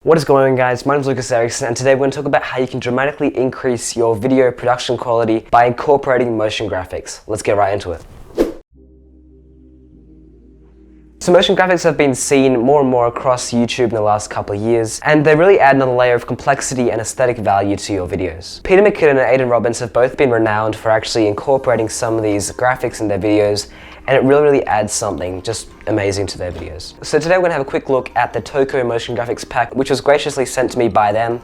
What is going on, guys? My name is Lucas Erickson, and today we're going to talk about how you can dramatically increase your video production quality by incorporating motion graphics. Let's get right into it. So motion graphics have been seen more and more across YouTube in the last couple of years, and they really add another layer of complexity and aesthetic value to your videos. Peter McKinnon and Aidan Robbins have both been renowned for actually incorporating some of these graphics in their videos, and it really adds something just amazing to their videos. So today we're going to have a quick look at the Toco Motion Graphics pack, which was graciously sent to me by them.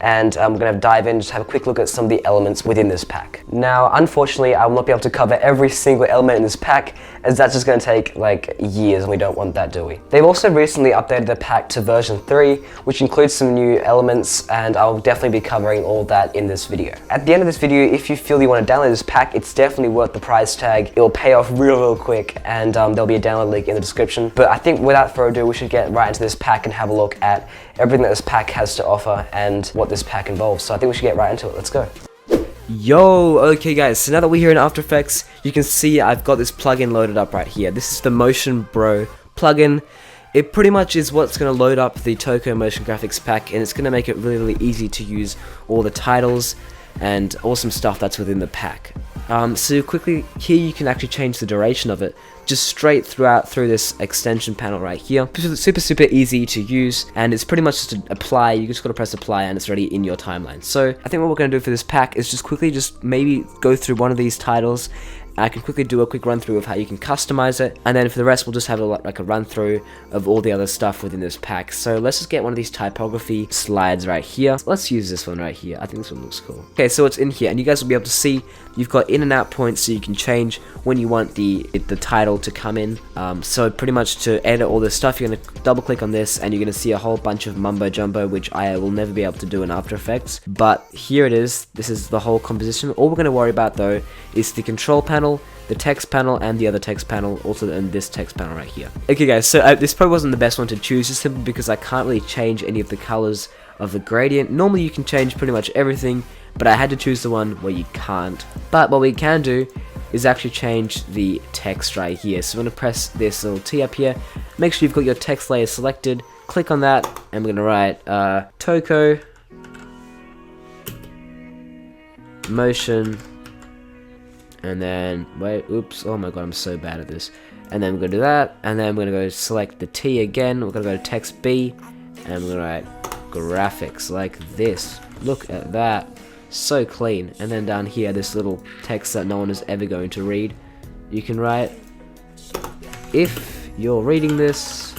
And we're going to dive in, just have a quick look at some of the elements within this pack. Now, unfortunately, I will not be able to cover every single element in this pack, as that's just going to take like years, and we don't want that, do we? They've also recently updated the pack to version 3, which includes some new elements, and I'll definitely be covering all that in this video. At the end of this video, if you feel you want to download this pack, it's definitely worth the price tag. It will pay off real quick, and there'll be a download link in the description. But I think without further ado, we should get right into this pack and have a look at everything that this pack has to offer and what this pack involves. So I think we should get right into it. Let's go. Yo, okay guys, so now that we're here in After Effects, you can see I've got this plugin loaded up right here. This is the Motion Bro plugin. It pretty much is what's going to load up the Toco Motion Graphics pack, and it's going to make it really easy to use all the titles and awesome stuff that's within the pack. So quickly, here you can actually change the duration of it just straight through this extension panel right here. Super easy to use, and it's pretty much just to apply. You just got to press apply and it's already in your timeline. So I think what we're going to do for this pack is just quickly maybe go through one of these titles. I can quickly do a quick run through of how you can customize it, and then for the rest we'll just have a run through of all the other stuff within this pack. So let's just get one of these typography slides right here. Let's use this one right here. I think this one looks cool. Okay, so it's in here, and you guys will be able to see you've got in and out points, so you can change when you want the title to come in. So pretty much to edit all this stuff, you're going to double click on this, and you're going to see a whole bunch of mumbo jumbo, which I will never be able to do in After Effects. But here it is. This is the whole composition. All we're going to worry about though is the control panel, the text panel, and the other text panel, also in this text panel right here. Okay guys, so this probably wasn't the best one to choose, just simply because I can't really change any of the colors of the gradient. Normally you can change pretty much everything, but I had to choose the one where you can't. But what we can do is actually change the text right here. So I'm going to press this little T up here, make sure you've got your text layer selected, click on that, and we're going to write Toco Motion, and then oh my god, I'm so bad at this. And then we're going to do that, and then we're going to go select the T again, we're going to go to text B, and we're going to write graphics like this. Look at that, so clean. And then down here, this little text that no one is ever going to read, you can write, if you're reading this,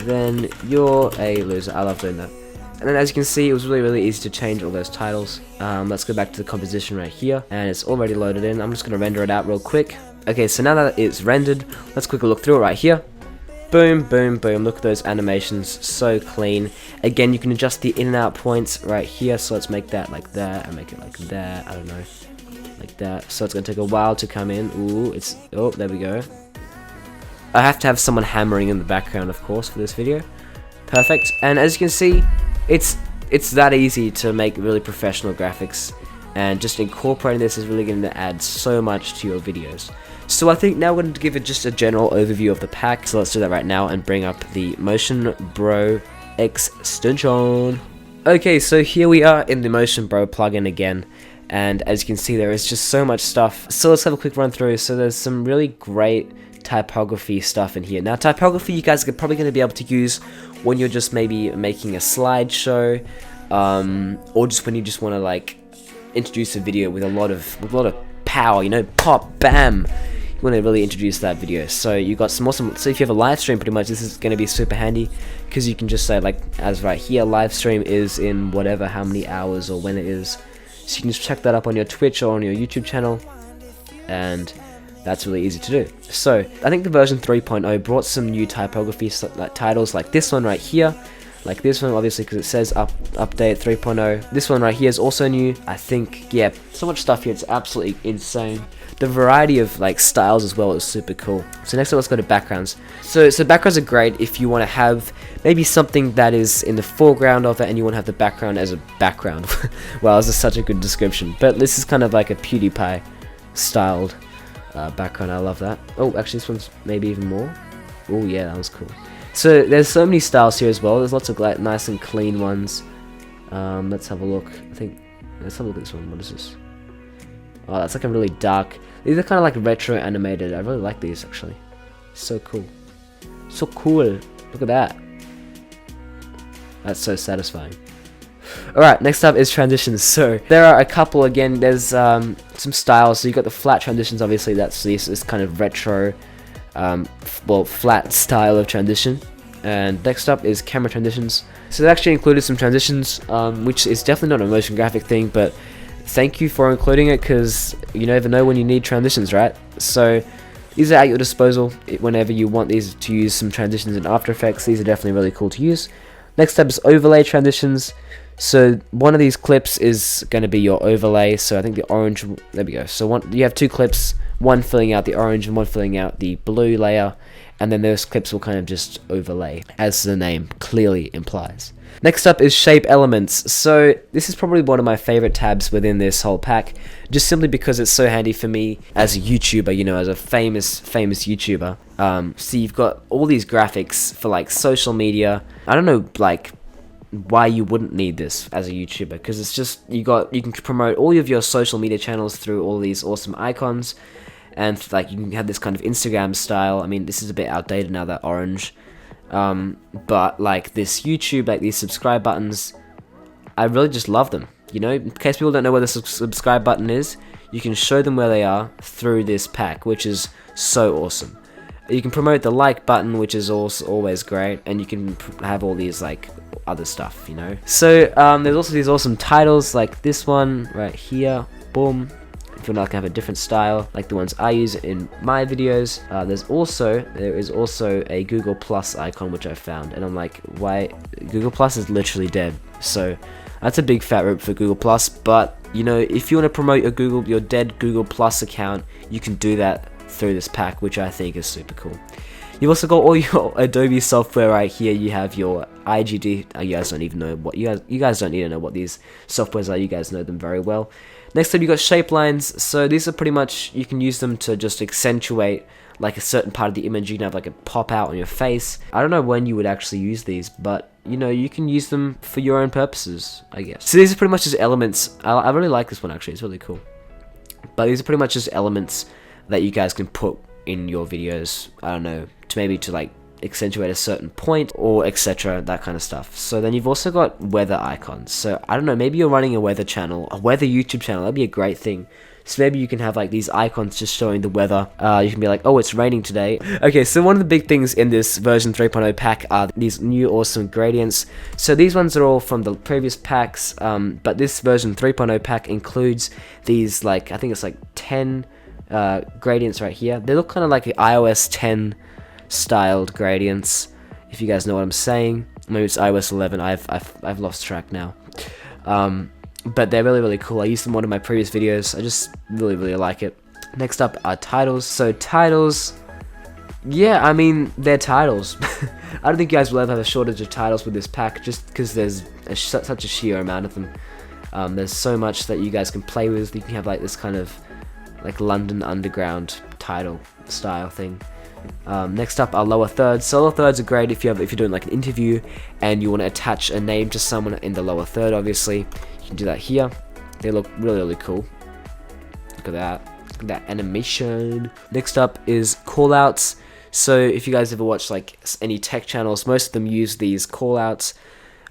then you're a loser. I love doing that. And then as you can see, it was really easy to change all those titles. Let's go back to the composition right here, and it's already loaded in. I'm just going to render it out real quick. Okay, so now that it's rendered, let's quickly look through it right here. Boom, look at those animations, so clean. Again, you can adjust the in and out points right here, so let's make that like that, and make it like that, I don't know, like that. So it's going to take a while to come in. Oh, there we go. I have to have someone hammering in the background, of course, for this video. Perfect, and as you can see, it's that easy to make really professional graphics, and just incorporating this is really going to add so much to your videos. So I think now we're going to give it just a general overview of the pack. So let's do that right now and bring up the Motion Bro extension. Okay, so here we are in the Motion Bro plugin again, and as you can see, there is just so much stuff. So let's have a quick run through. So there's some really great typography stuff in here. Now typography you guys are probably going to be able to use when you're just maybe making a slideshow, or just when you just want to like introduce a video with a lot of power, you know, pop, bam. You want to really introduce that video. So you got some awesome, so if you have a live stream, pretty much this is going to be super handy, because you can just say, like, as right here, live stream is in whatever, how many hours or when it is. So you can just check that up on your Twitch or on your YouTube channel, and that's really easy to do. So I think the version 3.0 brought some new typography titles like this one right here, like this one, obviously, because it says update 3.0. This one right here is also new. I think, yeah, so much stuff here, it's absolutely insane. The variety of like styles as well is super cool. So next up, let's go to backgrounds. So backgrounds are great if you want to have maybe something that is in the foreground of it, and you want to have the background as a background. Wow, this is such a good description. But this is kind of like a PewDiePie styled background. I love that. Oh, actually, this one's maybe even more. Oh yeah, that was cool. So there's so many styles here as well. There's lots of like nice and clean ones. Let's have a look. Let's have a look at this one. What is this? Oh, that's like a really dark. These are kind of like retro animated. I really like these actually. So cool. So cool. Look at that. That's so satisfying. Alright, next up is transitions. So there are a couple again. There's some styles. So you got the flat transitions. Obviously, that's this kind of retro, flat style of transition. And next up is camera transitions. So they actually included some transitions, which is definitely not a motion graphic thing, but thank you for including it, because you never know when you need transitions, right? So these are at your disposal whenever you want these to use some transitions in After Effects. These are definitely really cool to use. Next up is overlay transitions. So one of these clips is going to be your overlay. So I think the orange, there we go. So you have two clips, one filling out the orange and one filling out the blue layer, and then those clips will kind of just overlay, as the name clearly implies. Next up is shape elements. So this is probably one of my favorite tabs within this whole pack, just simply because it's so handy for me as a YouTuber, you know, as a famous YouTuber. So you've got all these graphics for like social media. I don't know like why you wouldn't need this as a YouTuber, because it's just you can promote all of your social media channels through all these awesome icons, and like you can have this kind of Instagram style. I mean, this is a bit outdated now, that orange. But like this YouTube, like these subscribe buttons, I really just love them. You know, in case people don't know where the subscribe button is, you can show them where they are through this pack, which is so awesome. You can promote the like button, which is also always great, and you can have all these like other stuff, you know. So there's also these awesome titles like this one right here. Boom. If you want to have a different style like the ones I use in my videos, there is also a Google Plus icon which I found, and I'm like, why? Google Plus is literally dead. So that's a big fat rip for Google Plus. But you know, if you want to promote your dead Google Plus account, you can do that through this pack, which I think is super cool. You've also got all your Adobe software right here. You have your IGD. You guys don't even know what you guys don't need to know what these softwares are. You guys know them very well. Next up, you got shape lines. So these are pretty much, you can use them to just accentuate like a certain part of the image. You can have like a pop out on your face. I don't know when you would actually use these, but you know, you can use them for your own purposes, I guess. So these are pretty much just elements. I really like this one actually. It's really cool. But these are pretty much just elements that you guys can put in your videos. I don't know, to like accentuate a certain point or etc, that kind of stuff. So then you've also got weather icons. So I don't know, maybe you're running a weather channel, a weather YouTube channel. That'd be a great thing. So maybe you can have like these icons just showing the weather. You can be like, oh, it's raining today. Okay, so one of the big things in this version 3.0 pack are these new awesome gradients. So these ones are all from the previous packs, but this version 3.0 pack includes these, like, I think it's like 10 gradients right here. They look kind of like the iOS 10 styled gradients, if you guys know what I'm saying. Maybe it's iOS 11. I've lost track now. But they're really cool. I used them in one of my previous videos. I just really like it. Next up are titles. So titles, yeah, I mean, they're titles. I don't think you guys will ever have a shortage of titles with this pack, just because there's such a sheer amount of them. There's so much that you guys can play with. You can have like this kind of like London Underground title style thing. Next up are lower thirds. So lower thirds are great if you're doing like an interview and you want to attach a name to someone in the lower third. Obviously, you can do that here. They look really cool. Look at that. Look at that animation. Next up is callouts. So if you guys ever watch like any tech channels, most of them use these callouts.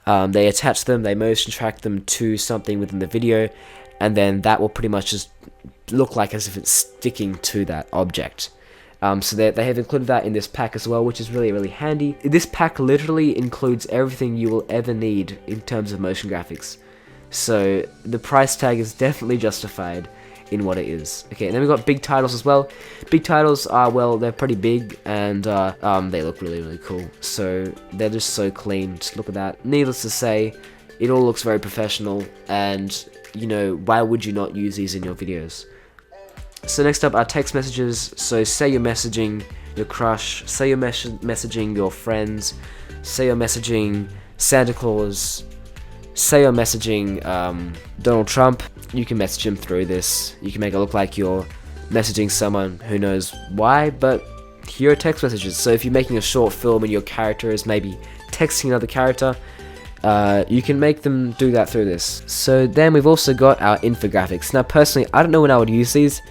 They attach them, they motion track them to something within the video, and then that will pretty much just look like as if it's sticking to that object. So they have included that in this pack as well, which is really handy. This pack literally includes everything you will ever need in terms of motion graphics. So the price tag is definitely justified in what it is. Okay, and then we've got big titles as well. Big titles are, well, they're pretty big, and they look really cool. So they're just so clean. Just look at that. Needless to say, it all looks very professional, and you know, why would you not use these in your videos? So next up are text messages. So say you're messaging your crush, say you're messaging your friends, say you're messaging Santa Claus, say you're messaging Donald Trump. You can message him through this. You can make it look like you're messaging someone, who knows why, but hero text messages. So if you're making a short film and your character is maybe texting another character, you can make them do that through this. So then we've also got our infographics. Now personally, I don't know when I would use these.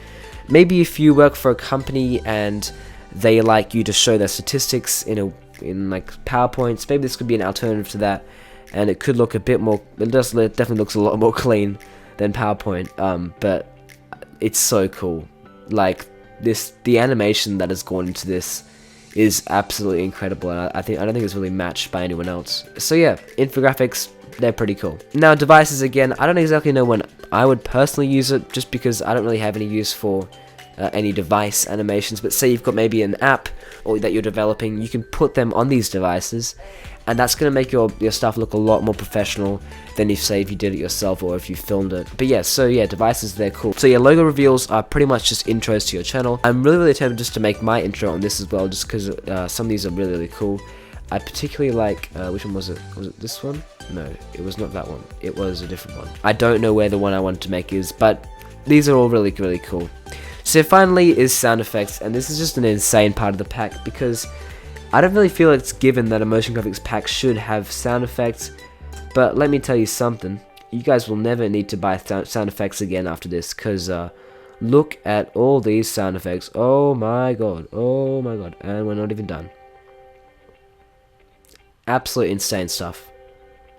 Maybe if you work for a company and they like you to show their statistics in like PowerPoints, maybe this could be an alternative to that, and it could look a bit more, it definitely looks a lot more clean than PowerPoint, but it's so cool. Like the animation that has gone into this is absolutely incredible, and I don't think it's really matched by anyone else. So yeah, infographics, they're pretty cool. Now devices, again, I don't exactly know when I would personally use it, just because I don't really have any use for any device animations. But say you've got maybe an app or that you're developing, you can put them on these devices, and that's going to make your stuff look a lot more professional than if you did it yourself or if you filmed it. But yeah, so yeah, devices, they're cool. So yeah, logo reveals are pretty much just intros to your channel. I'm really tempted just to make my intro on this as well, just because some of these are really cool. I particularly like, which one was it? Was it this one? No, it was not that one. It was a different one. I don't know where the one I wanted to make is, but these are all really cool. So finally is sound effects, and this is just an insane part of the pack, because I don't really feel it's given that a motion graphics pack should have sound effects, but let me tell you something, you guys will never need to buy sound effects again after this, because look at all these sound effects. Oh my god, and we're not even done. Absolute insane stuff.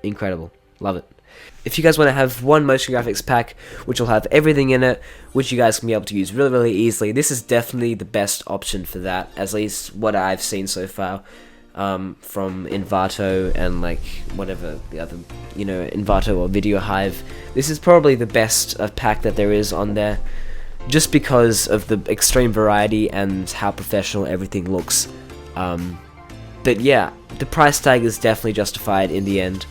Incredible. Love it. If you guys want to have one motion graphics pack which will have everything in it, which you guys can be able to use really easily, this is definitely the best option for that, at least what I've seen so far, from Envato and like whatever the other, Envato or Video Hive. This is probably the best pack that there is on there, just because of the extreme variety and how professional everything looks. But yeah, the price tag is definitely justified in the end.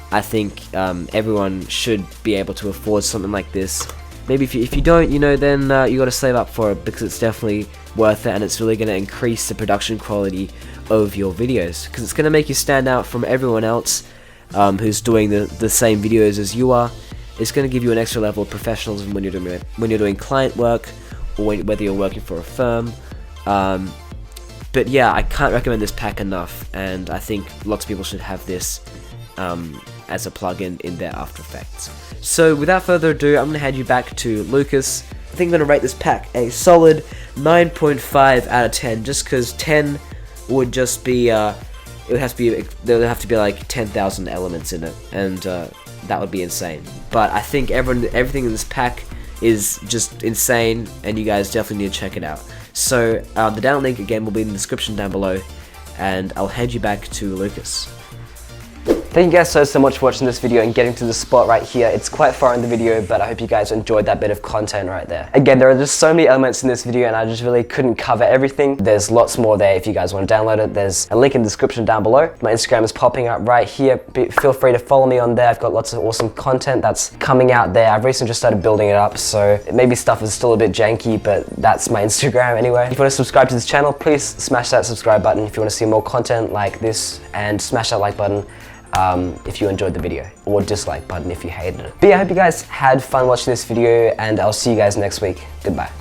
I think everyone should be able to afford something like this. Maybe if you don't, then you got to save up for it, because it's definitely worth it, and it's really going to increase the production quality of your videos, because it's going to make you stand out from everyone else who's doing the same videos as you are. It's going to give you an extra level of professionalism when you're doing client work, or whether you're working for a firm. But yeah, I can't recommend this pack enough, and I think lots of people should have this as a plugin in their After Effects. So without further ado, I'm going to hand you back to Lucas. I think I'm going to rate this pack a solid 9.5 out of 10, just because 10 would just be, there would have to be like 10,000 elements in it, and that would be insane. But I think everything in this pack is just insane, and you guys definitely need to check it out. So the download link again will be in the description down below, and I'll hand you back to Lucas. Thank you guys so much for watching this video and getting to the spot right here. It's quite far in the video, but I hope you guys enjoyed that bit of content right there. Again, there are just so many elements in this video, and I just really couldn't cover everything. There's lots more there if you guys want to download it. There's a link in the description down below. My Instagram is popping up right here. Feel free to follow me on there. I've got lots of awesome content that's coming out there. I've recently just started building it up, so maybe stuff is still a bit janky, but that's my Instagram anyway. If you want to subscribe to this channel, please smash that subscribe button if you want to see more content like this, and smash that like button if you enjoyed the video, or dislike button if you hated it. But yeah, I hope you guys had fun watching this video, and I'll see you guys next week. Goodbye.